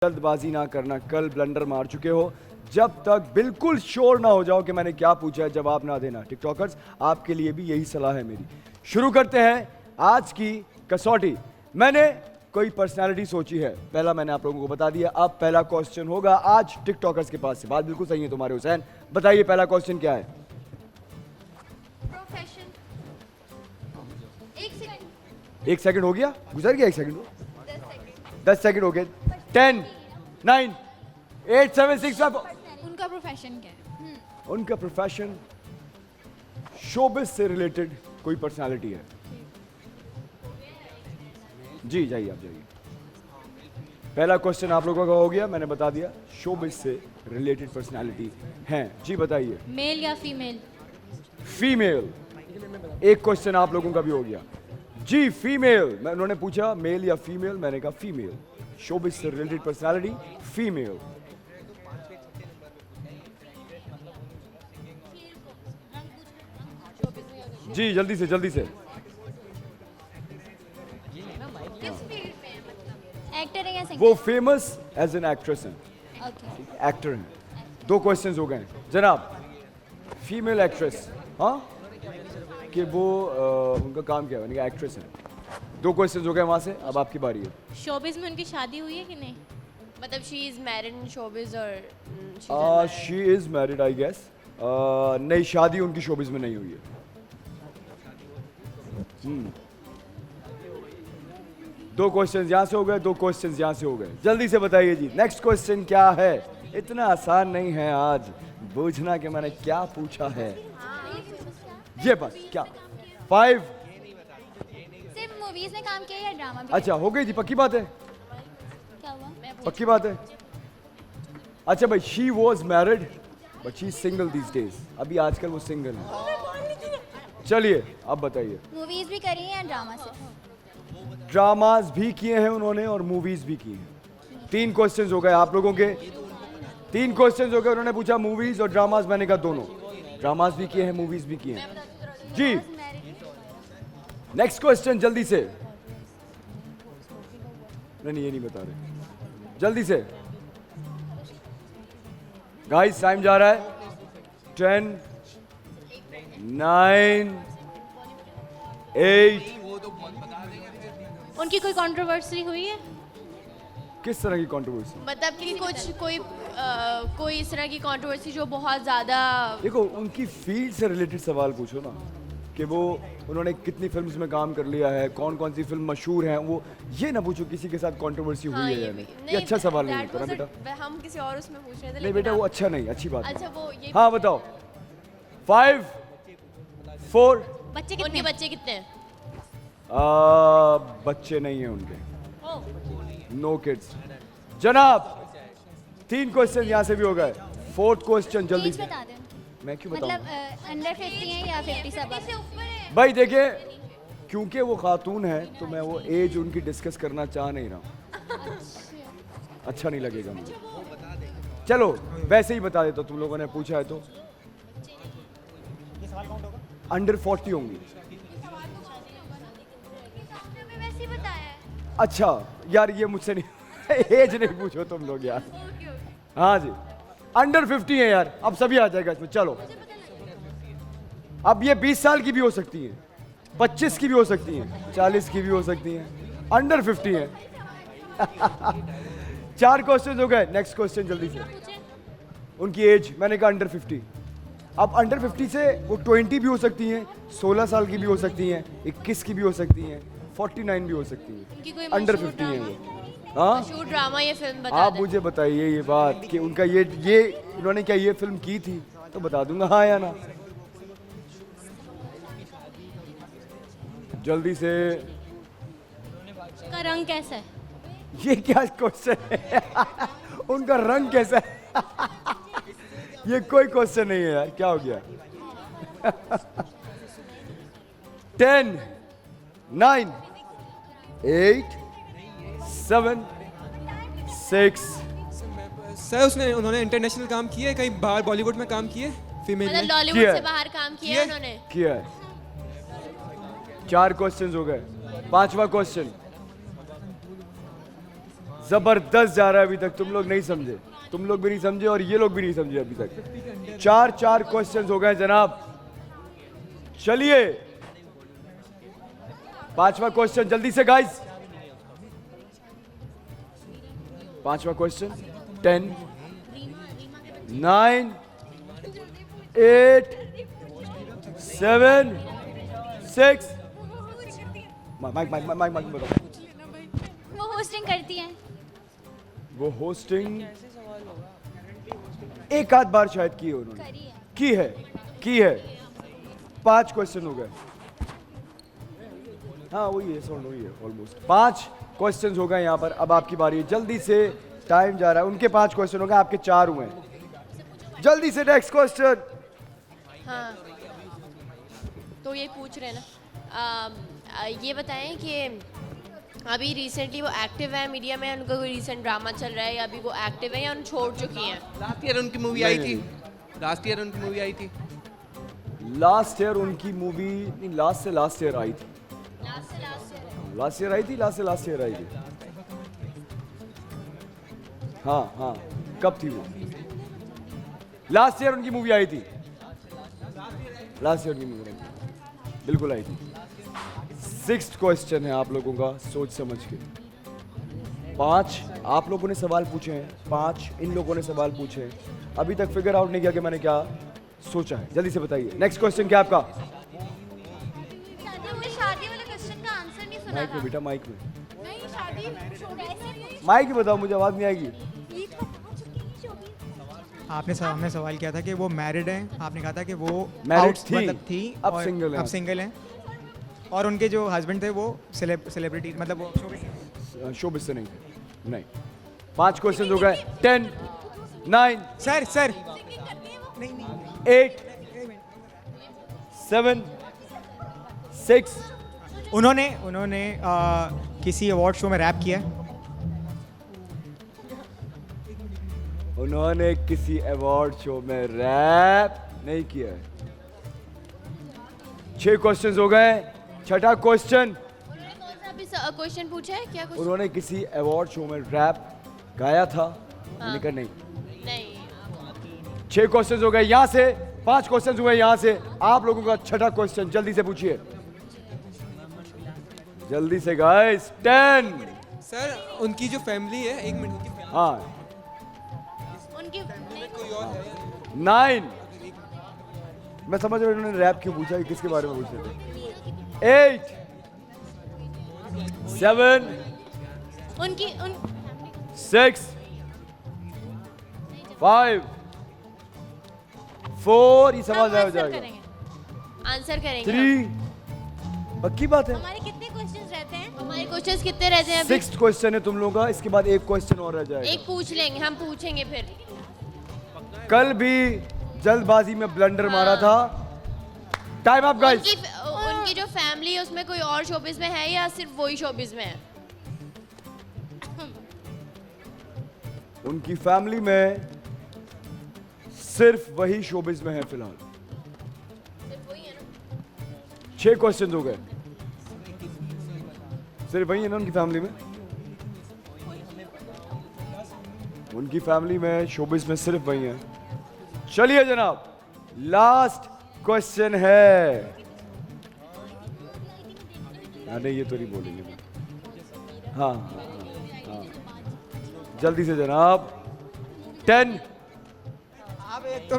जल्दबाजी ना करना, कल ब्लंडर मार चुके हो। जब तक बिल्कुल श्योर ना हो जाओ कि मैंने क्या पूछा है, जवाब ना देना। टिकटॉकर्स, आपके लिए भी यही सलाह है मेरी। शुरू करते हैं आज की कसौटी। मैंने कोई पर्सनालिटी सोची है, पहला मैंने आप लोगों को बता दिया। अब पहला क्वेश्चन होगा आज टिकटॉकर्स के पास से। बात बिल्कुल सही है तुम्हारे हुसैन, बताइए पहला क्वेश्चन क्या है? प्रोफेशन। एक सेकंड हो गया, गुजर गया एक सेकंड, 10 सेकंड हो गए। 10 9 8 7 6 5। उनका प्रोफेशन क्या है? उनका प्रोफेशन शोबिज से रिलेटेड कोई पर्सनालिटी है। जी जाइए, आप जाइए। पहला क्वेश्चन आप लोगों का हो गया, मैंने बता दिया शोबिज से रिलेटेड पर्सनालिटी हैं। जी बताइए। मेल या फीमेल? फीमेल। एक क्वेश्चन आप लोगों का भी हो गया। जी फीमेल। मैं उन्होंने पूछा मेल या फीमेल, मैंने कहा फीमेल। शोबिज से रिलेटेड पर्सनालिटी फीमेल। जी जल्दी से जल्दी से। एक्टर है या सिंगर? वो फेमस एज एन एक्ट्रेस हैं, ओके। एक्टर हैं। 2 क्वेश्चंस हो गए जनाब। फीमेल एक्ट्रेस, हाँ कि वो उनका काम क्या है? उनका एक्ट्रेस है। 2 क्वेश्चंस हो गए वहां से, अब आपकी बारी है। शोबिज में उनकी शादी हुई है कि नहीं? मतलब she is married in showbiz और she is married I guess. नहीं, शादी उनकी शोबिज में नहीं हुई है। 2 क्वेश्चंस यहाँ से हो गए, 2 क्वेश्चंस यहाँ से हो गए। जल्दी से बताइए जी, नेक्स्ट क्वेश्चन क्या है? इतना आसान नहीं है आज बूझना कि मैंने क्या पूछा है। ये बस क्या 5? सिर्फ मूवीज में काम किया या ड्रामा भी? अच्छा हो गई जी, पक्की बात है, क्या हुआ? पक्की बात है। अच्छा भाई, she was married but she single these days. अभी आजकल वो सिंगल है। चलिए अब बताइए। मूवीज भी करी है या ड्रामा से? ड्रामाज भी किए हैं उन्होंने और मूवीज भी की हैं। 3 क्वेश्चंस हो गए आप लोगों के। 3 क्वेश्चंस हो गए। उन्होंने पूछा मूवीज और ड्रामाज, मैंने कहा दोनों। ड्रामाज भी किए हैं, मूवीज भी किए हैं। जी नेक्स्ट क्वेश्चन जल्दी से। नहीं ये नहीं बता रहे, जल्दी से गाइस, टाइम जा रहा है। 10 9 8। उनकी कोई कंट्रोवर्सी हुई है? किस तरह की कंट्रोवर्सी? मतलब कि कुछ कोई इस तरह की कंट्रोवर्सी जो बहुत ज्यादा। देखो, उनकी फील्ड से रिलेटेड सवाल पूछो ना, कि वो उन्होंने कितनी फिल्म्स में काम कर लिया है, कौन कौन सी फिल्म मशहूर हैं। वो ये ना पूछो किसी के साथ कंट्रोवर्सी हुई है या नहीं। ये अच्छा सवाल नहीं होता ना बेटा। हम किसी और उसमें पूछ रहे थे। नहीं बेटा, वो अच्छा नहीं, अच्छी बात है। अच्छा वो ये। हाँ बताओ। 5 4। बच्चे कितने? उनके बच्चे कितने हैं? बच्चे नहीं हैं उनके, नो किड्स जनाब। 3 क्वेश्चन यहाँ से भी हो गए। 4th क्वेश्चन जल्दी एज से। बता दें, मैं क्यों बताऊं? मतलब अंडर 50 है या 50 से अबव? भाई देखिए, क्योंकि वो खातून है तो मैं वो एज उनकी डिस्कस करना चाह नहीं रहा हूँ। अच्छा नहीं लगेगा मुझे। चलो वैसे ही बता देता, तुम लोगों ने पूछा है तो। अंडर 40 होंगी। वैसे ही बताया है। अच्छा यार, ये मुझसे नहीं एज नहीं पूछो तुम लोग यार। हाँ जी, अंडर 50 है यार। अब सभी आ जाएगा इसमें। चलो, अब ये 20 साल की भी हो सकती हैं, 25 की भी हो सकती हैं, 40 की भी हो सकती हैं। अंडर 50 है। 4 क्वेश्चन हो गए। नेक्स्ट क्वेश्चन जल्दी से। उनकी एज मैंने कहा अंडर 50। अब अंडर 50 से वो 20 भी हो सकती हैं, 16 साल की भी हो सकती हैं, 21 की भी हो सकती हैं, 49 भी हो सकती उनकी कोई हैं। अंडर मशहूर 50 है वो। ड्रामा? हाँ, मशहूर ड्रामा या फिल्म बता आप दें। मुझे बताइए ये बात कि उनका ये इन्होंने क्या ये फिल्म की थी, तो बता दूंगा हाँ या ना। जल्दी से। उसका रंग कैसा है? ये क्या क्वेश्चन है? उनका रंग कैसा है? ये कोई क्वेश्चन नहीं है यार, क्या हो गया? 10 9 8 7 6। सर उन्होंने इंटरनेशनल काम किया है, कहीं बाहर बॉलीवुड में काम किए फीमेल मतलब में? लॉलीवुड किया से है। बाहर काम किया है उन्होंने। किया है। 4 क्वेश्चंस हो गए। 5वां क्वेश्चन। जबरदस्त जा रहा है अभी तक, तुम लोग नहीं समझे, तुम लोग भी नहीं समझे और ये लोग भी नहीं समझे अभी तक। 4 क्वेश्चंस हो गए जनाब। चलिए 5वां क्वेश्चन जल्दी से गाइस। 5वां क्वेश्चन। 10 9 8 7 6 माइक बताओ। वो होस्टिंग करती हैं। वो होस्टिंग एक आध बार शायद की है उन्होंने, की है। 5 क्वेश्चन हो गए। हाँ वही है, सॉल्व वही है ऑलमोस्ट। 5 क्वेश्चन हो गए यहाँ पर। अब आपकी बारी है, जल्दी से टाइम जा रहा है। उनके 5 क्वेश्चन हो गए, आपके 4 हुए हैं। जल्दी से नेक्स्ट क्वेश्चन। हाँ, तो ये पूछ रहे हैं ना, ये बताएं कि अभी रिसेंटली वो एक्टिव है मीडिया में, उनका कोई रिसेंट ड्रामा चल रहा है, या अभी वो एक्टिव है या उन छोड़ चुकी हैं? लास्ट ईयर उनकी मूवी आई थी। लास्ट ईयर उनकी मूवी आई थी। लास्ट ईयर उनकी मूवी नहीं, लास्ट ईयर आई थी। लास्ट ईयर आई थी। हाँ कब थी वो? लास्ट ईयर उनकी मूवी आई थी। लास्ट ईयर उनकी मूवी आई थी, बिल्कुल आई थी। 6th क्वेश्चन है आप लोगों का, सोच समझ के। 5 आप लोगों ने सवाल पूछे हैं, 5 इन लोगों ने सवाल पूछे हैं। अभी तक फिगर आउट नहीं किया कि मैंने क्या सोचा है। जल्दी से बताइए नेक्स्ट क्वेश्चन क्या आपका? शादी वाले क्वेश्चन का आंसर नहीं सुना माइक में बेटा, माइक में नहीं, शादी माइक में बताओ, मुझे आवाज नहीं आएगी। आपने हमने सवाल किया था कि वो मैरिड हैं, आपने कहा था कि वो Married out- थी, मतलब थी अब और single हैं। अब सिंगल हैं, और उनके जो हस्बैंड थे वो सेलिब्रिटी, मतलब वो शोबिस से नहीं। 5 क्वेश्चन हो गए। 10 9 सर 8 7 6 उन्होंने किसी अवार्ड शो में रैप किया है। उन्होंने किसी अवार्ड शो में रैप नहीं किया है। 6 क्वेश्चन हो गए। 6ठा क्वेश्चन। उन्होंने कौन सा अभी क्वेश्चन पूछा है? क्या क्वेश्चन? उन्होंने किसी अवार्ड शो में रैप गाया था? मैंने कहा नहीं। नहीं। 6 क्वेश्चन हो गए यहाँ से। 5 क्वेश्चन हुए यहाँ से। आप लोगों का 6ठा क्वेश्चन, जल्दी से पूछिए, जल्दी से गाइस। 10 सर उनकी जो फैमिली है, 1 मिनट, उनकी family- हाँ उनकी कोई और है? 9 मैं समझ रहा हूँ इन्होंने रैप क्यों पूछा, किसके बारे में पूछ रहे थे। 8 7 उनकी 6 5 4 ये सवाल हो जाएगा। आंसर करेंगे। 3 पक्की बात है। हमारे कितने क्वेश्चंस रहते हैं? हमारे क्वेश्चंस कितने रहते हैं अभी? 6th क्वेश्चन है तुम लोगों का, इसके बाद एक क्वेश्चन और रह जाएगा। एक पूछ लेंगे, हम पूछेंगे फिर। कल भी जल्दबाजी में ब्लंडर मारा था। Time up guys. उनकी जो फैमिली है उसमें कोई और शोबिज में है या सिर्फ वही शोबिज में है? उनकी फैमिली में सिर्फ वही शोबिज में है फिलहाल। सिर्फ वही है ना? 6 क्वेश्चन हो गए। सिर्फ वही है ना उनकी फैमिली में? उनकी फैमिली में शोबिज में सिर्फ वही है। चलिए जनाब, लास्ट क्वेश्चन है। नहीं ये तो नहीं बोलेंगे। हाँ जल्दी से जनाब। 10 आप एक तो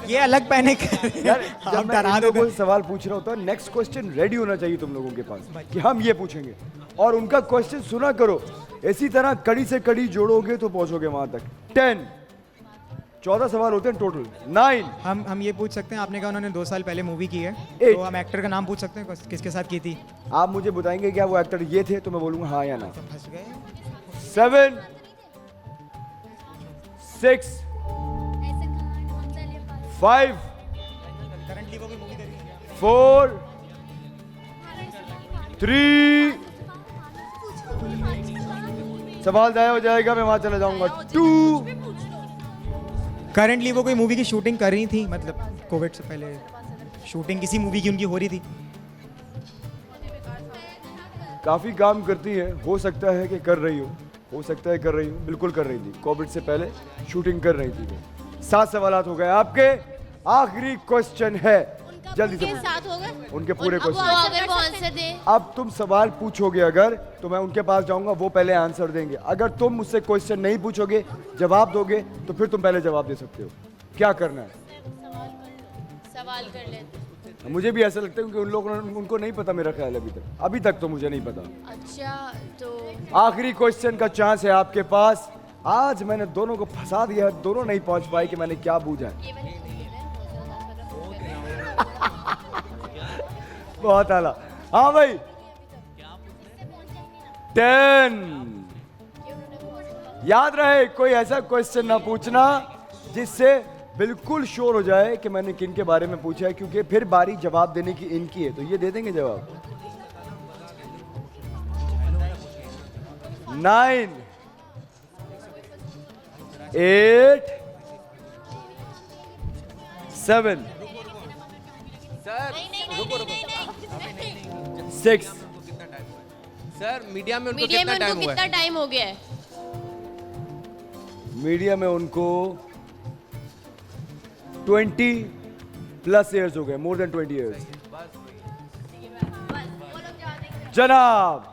ये अलग पैनिक यार आप जब मैं डरा इन लोगों देते से सवाल पूछ रहा होता हूँ, नेक्स्ट क्वेश्चन रेडी होना चाहिए तुम लोगों के पास कि हम ये पूछेंगे, और उनका क्वेश्चन सुना करो। इसी तरह कड़ी से कड़ी जोड़ोगे तो पहुंचोगे वहां तक। 10 14 सवाल होते हैं टोटल। 9 हम ये पूछ सकते हैं, आपने कहा उन्होंने 2 साल पहले मूवी की है, 8 तो हम एक्टर का नाम पूछ सकते हैं किसके साथ की थी? आप मुझे बताएंगे क्या वो एक्टर ये थे, तो मैं बोलूंगा हाँ या ना। फंस गए। 7 6 5 करंटली वो भी मूवी कर रही है। 4 3 सवाल जाया हो जाएगा, मैं वहां चला जाऊंगा। 2 करंटली वो कोई मूवी की शूटिंग कर रही थी, मतलब कोविड से पहले शूटिंग किसी मूवी की उनकी हो रही थी। काफी काम करती है, हो सकता है कि कर रही हो। हो सकता है कर रही हूँ, बिल्कुल कर रही थी, कोविड से पहले शूटिंग कर रही थी वो। 7 सवालात हो गए आपके। आखिरी क्वेश्चन है, जल्दी से के साथ हो गए उनके पूरे अब वो क्वेश्चन। अगर वो आंसर दे अब तुम सवाल पूछोगे अगर, तो मैं उनके पास जाऊंगा, वो पहले आंसर देंगे। अगर तुम मुझसे क्वेश्चन नहीं पूछोगे, जवाब दोगे, तो फिर तुम पहले जवाब दे सकते हो। क्या करना है? सवाल कर लेते। मुझे भी ऐसा लगता है, क्योंकि उन लोगों उनको नहीं पता, मेरा ख्याल है अभी तक तो मुझे नहीं पता। अच्छा तो आखिरी क्वेश्चन का चांस है आपके पास। आज मैंने दोनों को फंसा दिया है, दोनों नहीं पहुंच पाए कि मैंने क्या पूछा है। ये वाली बहुत आला। हाँ भाई, 10। याद रहे, कोई ऐसा क्वेश्चन ना पूछना जिससे बिल्कुल श्योर हो जाए कि मैंने किन के बारे में पूछा है, क्योंकि फिर बारी जवाब देने की इनकी है, तो ये दे देंगे जवाब। 9, 8, 7, 6। सर मीडिया में उनको मीडिया में कितना उनको टाइम हुआ कितना है? टाइम हो गया है? मीडिया में उनको 20+ ईयर्स हो गए, मोर देन 20 ईयर्स। जनाब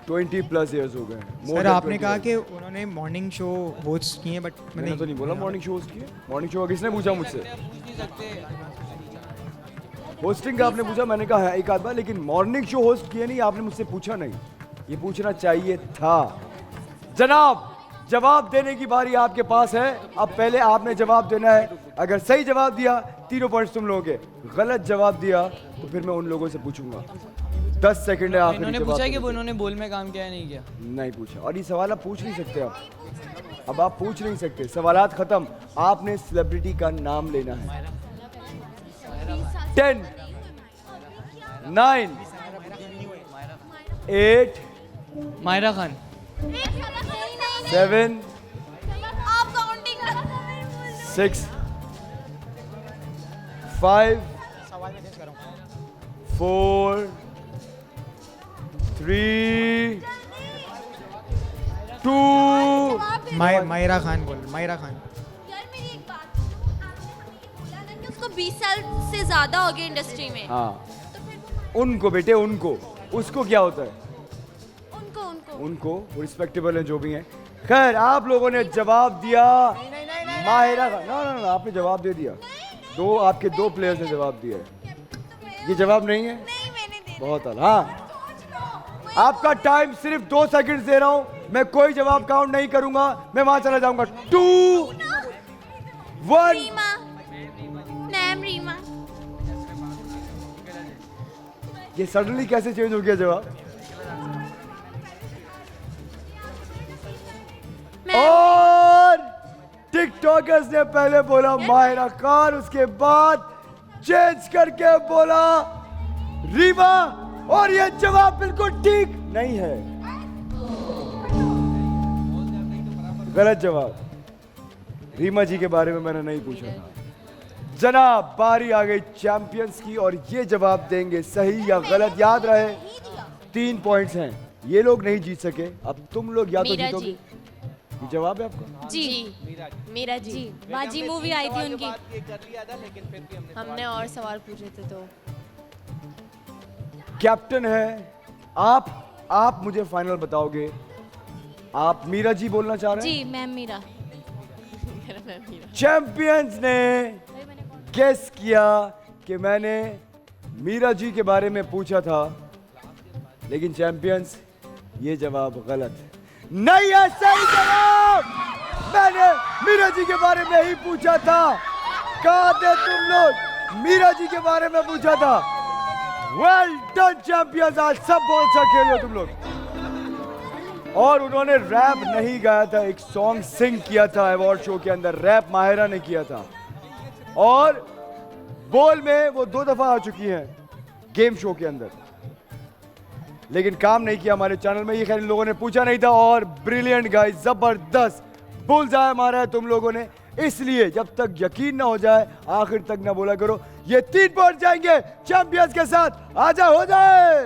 20+ ईयर्स हो गए। सर आपने कहा कि उन्होंने मॉर्निंग शो होस्ट किए, बट मैंने तो नहीं बोला मॉर्निंग शो होस्ट किए। मॉर्निंग शो किसने पूछा मुझसे? होस्टिंग का आपने पूछा, मैंने कहा है एक आध बार, लेकिन मॉर्निंग शो होस्ट किए नहीं, आपने मुझसे पूछा नहीं। ये पूछना चाहिए था। जनाब जवाब देने की बारी आपके पास है। अब पहले आपने जवाब देना है। अगर सही जवाब दिया 3 पॉइंट्स तुम लोगे, गलत जवाब दिया तो फिर मैं उन लोगों से पूछूंगा। 10 सेकंड है आखिरी इन्होंने जवाब पूछा कि देने वो के। उन्होंने बोल में काम किया है नहीं किया? नहीं पूछा, और ये सवाल आप पूछ नहीं सकते। अब आप पूछ नहीं सकते, सवालात खत्म। आपने सेलिब्रिटी का नाम लेना है। 10, 9, 8, मायरा खान। 7, 6, 5, 4, 3, 2। मायरा खान बोल, मायरा खान। यार मेरी एक बात सुनो, आपने हमें ये बोला ना कि उसको 20 साल से ज्यादा हो गया इंडस्ट्री में, हाँ, तो फिर वो उनको बेटे, उनको, उसको क्या होता है? उनको उनको उनको, वो रिस्पेक्टेबल हैं जो भी हैं। खैर, आप लोगों ने जवाब दिया माहिरा खान। ना ना ना, आपने जवाब दे दिया। दो आपके 2 प्लेयर्स ने जवाब दिया है। ये जवाब नहीं है? नहीं मैंने दे बहुत आला। हाँ, आपका टाइम सिर्फ 2 सेकंड दे रहा हूं। मैं कोई जवाब काउंट नहीं करूंगा, मैं वहां चला जाऊंगा। 2, 1। रीमा, नाम रीमा। ये सडनली कैसे चेंज हो गया जवाब? और टिकटॉकर्स ने पहले बोला माहिरा खान, उसके बाद चेंज करके बोला रीमा, और ये जवाब बिल्कुल ठीक नहीं है। गलत जवाब। रीमा जी के बारे में मैंने नहीं पूछा था। जनाब बारी आ गई चैंपियंस की, और ये जवाब देंगे सही या गलत। याद रहे 3 पॉइंट्स हैं, ये लोग नहीं जीत सके। अब तुम लोग या तो मीरा जीतोगे। जी। ये जवाब है आपका? जी मीरा जी। बाजी मूवी आई थी उनकी। हमने और सवाल पूछे थे तो कैप्टन है आप मुझे फाइनल बताओगे। आप मीरा जी बोलना चाह रहे हैं? जी मैम मीरा। चैंपियंस ने गेस किया कि मैंने मीरा जी के बारे में पूछा था, लेकिन चैंपियंस ये जवाब गलत नहीं है। सही जवाब, मैंने मीरा जी के बारे में ही पूछा था। कहा थे तुम लोग, मीरा जी के बारे में पूछा था। वेल डन चैंपियंस, आज सब बहुत अच्छा खेले हो तुम लोग। और उन्होंने रैप नहीं गाया था, एक सॉन्ग सिंग किया था अवार्ड शो के अंदर। रैप माहिरा ने किया था, और बोल में वो 2 दफा आ चुकी हैं गेम शो के अंदर, लेकिन काम नहीं किया हमारे चैनल में। ये खैर इन लोगों ने पूछा नहीं था। और ब्रिलियंट गाइस, जबरदस्त बुलजाय मारा है तुम लोगों ने। इसलिए जब तक यकीन ना हो जाए आखिर तक ना बोला करो। ये 3 पॉइंट जाएंगे चैंपियंस के साथ। आजा हो जाए।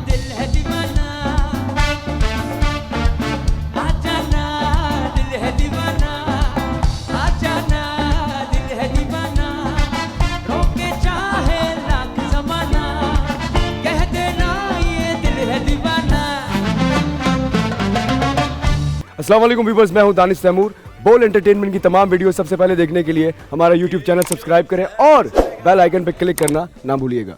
दिल है अस्सलाम वालेकुम व्यूअर्स, मैं हूं दानिश तैमूर। बोल एंटरटेनमेंट की तमाम वीडियो सबसे पहले देखने के लिए हमारा यूट्यूब चैनल सब्सक्राइब करें और बेल आइकन पर क्लिक करना ना भूलिएगा।